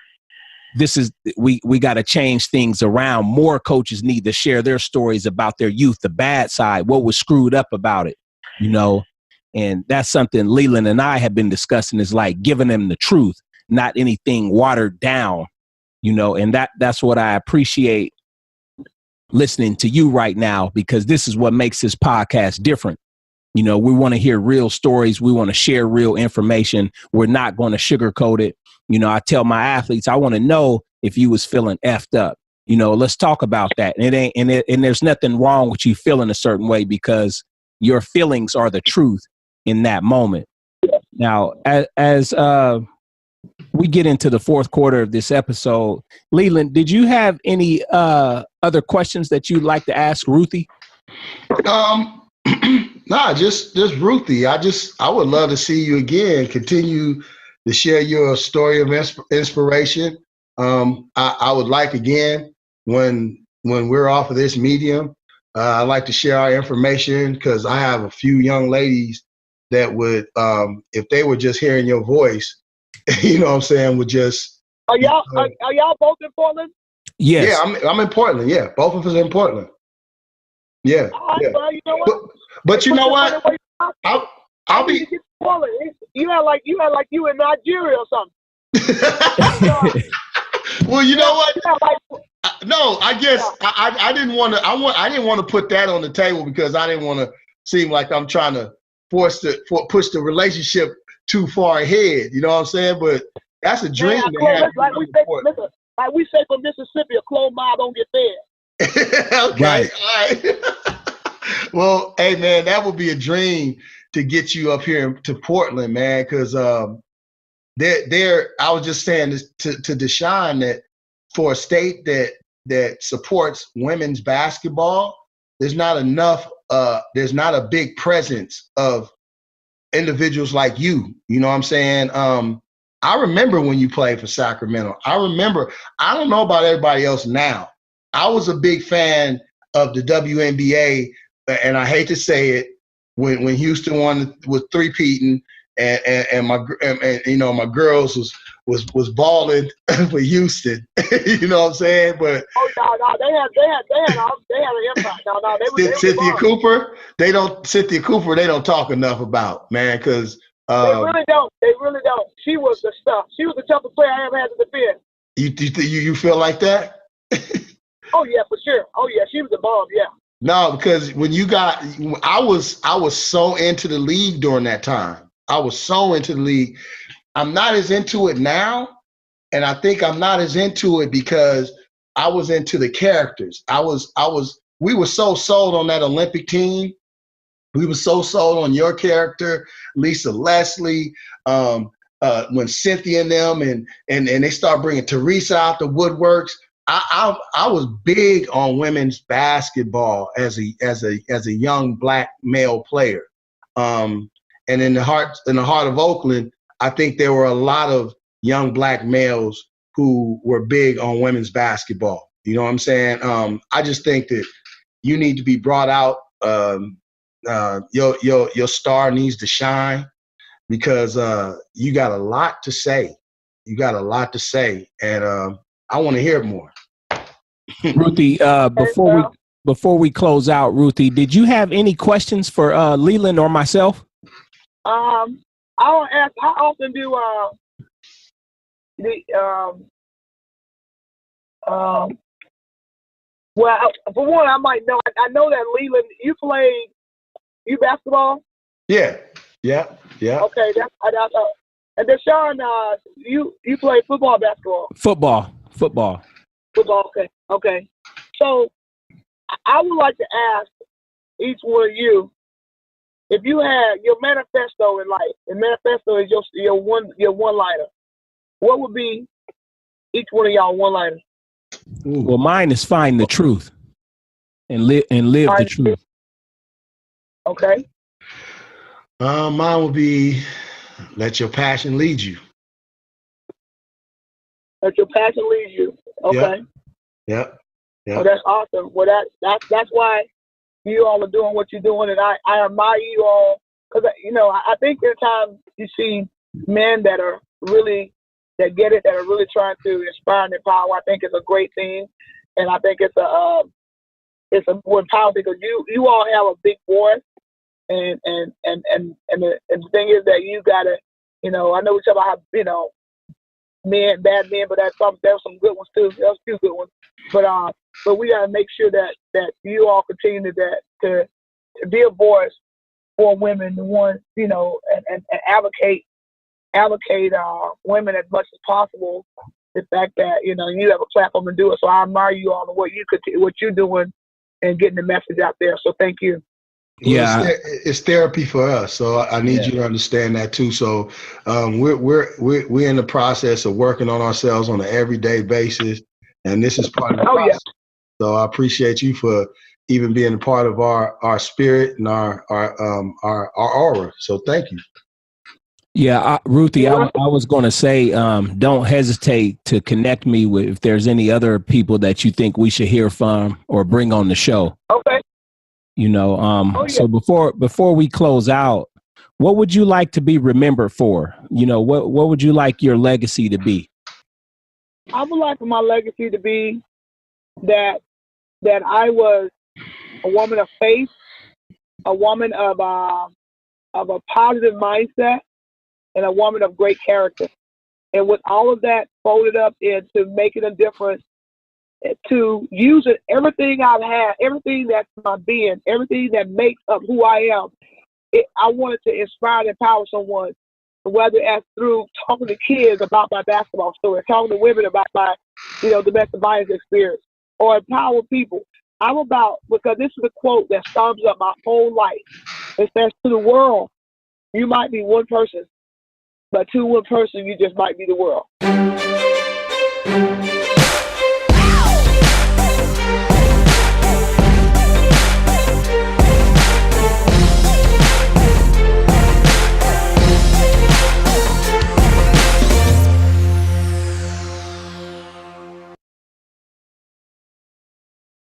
we got to change things around. More coaches need to share their stories about their youth, the bad side, what was screwed up about it, and that's something Leland and I have been discussing, is like giving them the truth, not anything watered down, and that's what I appreciate listening to you right now, because this is what makes this podcast different. We want to hear real stories. We want to share real information. We're not going to sugarcoat it. I tell my athletes, I want to know if you was feeling effed up. Let's talk about that. And there's nothing wrong with you feeling a certain way, because your feelings are the truth in that moment. Now, as we get into the fourth quarter of this episode, Leland, did you have any other questions that you'd like to ask Ruthie? Nah, just Ruthie. I would love to see you again. Continue to share your story of inspiration. I would like, again, when we're off of this medium, I'd like to share our information, because I have a few young ladies that would, if they were just hearing your voice, would just. Are y'all both in Portland? Yes. Yeah, I'm in Portland. Yeah, both of us in Portland. Yeah. All right, yeah. well, you know what? But you know what? I'll be. You had like you in Nigeria or something. Well, you know what? No, I guess I didn't want to. I didn't want to put that on the table, because I didn't want to seem like I'm trying to push the relationship too far ahead. You know what I'm saying? But that's a dream. Like we say from Mississippi, a closed mouth don't get fed. Okay, right. All right. Well, hey man, that would be a dream to get you up here to Portland, man. Because there, I was just saying this to Deshaun, that for a state that supports women's basketball, there's not enough. There's not a big presence of individuals like you. You know what I'm saying? I remember when you played for Sacramento. I don't know about everybody else now. I was a big fan of the WNBA, and I hate to say it, when Houston was three-peating, and my girls was balling for Houston. You know what I'm saying? But no, they had an impact. No, Cynthia Cooper, they don't talk enough about, man, because they really don't. She was the stuff. She was the toughest player I ever had to defend. You feel like that? Oh yeah, for sure. Oh yeah, she was a bomb. Yeah. No, because I was so into the league during that time. I was so into the league. I'm not as into it now, and I think I'm not as into it because I was into the characters. We were so sold on that Olympic team We were so sold on your character, Lisa Leslie, when Cynthia and them and they start bringing Teresa out the woodworks. I was big on women's basketball as a young black male player. And in the heart of Oakland, I think there were a lot of young black males who were big on women's basketball. You know what I'm saying? I just think that you need to be brought out. Your star needs to shine because you got a lot to say. You got a lot to say, and I want to hear it more. Ruthie, before we close out, Ruthie, did you have any questions for Leland or myself? I want to ask, how often do well, for one, I might know. I know that Leland, you basketball? Yeah. Okay, and Deshaun, you play football, basketball? Football. Okay. So I would like to ask each one of you, if you had your manifesto in life, and manifesto is your one-liner, what would be each one of y'all one-liners? Well, mine is find the truth and live the truth. Okay. Mine would be let your passion lead you. Let your passion lead you. Okay. Yep. Oh, that's awesome. Well, that's why you all are doing what you're doing, and I admire you all because I think there are times you see men that are really that get it, that are really trying to inspire and empower. I think it's a great thing, and I think it's a more empowering because you all have a big voice, and the thing is that you gotta, I know we talk about how bad men, but there's some good ones too. There's a few good ones, but we gotta make sure that you all continue to be a voice for women, the ones and advocate women as much as possible. The fact that you have a platform to do it, so I admire you all and what you're doing and getting the message out there. So thank you. Well, it's therapy for us, so I need you to understand that too. So we're in the process of working on ourselves on an everyday basis, and this is part of the process. So I appreciate you for even being a part of our spirit and our aura. So thank you. Yeah, Ruthie, I was going to say, don't hesitate to connect me with if there's any other people that you think we should hear from or bring on the show. Okay. So before we close out, what would you like to be remembered for? What would you like your legacy to be? I would like for my legacy to be that I was a woman of faith, a woman of a positive mindset, and a woman of great character. And with all of that folded up into making a difference, to use it, everything I've had, everything that's my being, everything that makes up who I am, I wanted to inspire and empower someone, whether it's through talking to kids about my basketball story, talking to women about my, domestic violence experience, or empower people. Because this is a quote that sums up my whole life. It says, to the world, you might be one person, but to one person, you just might be the world.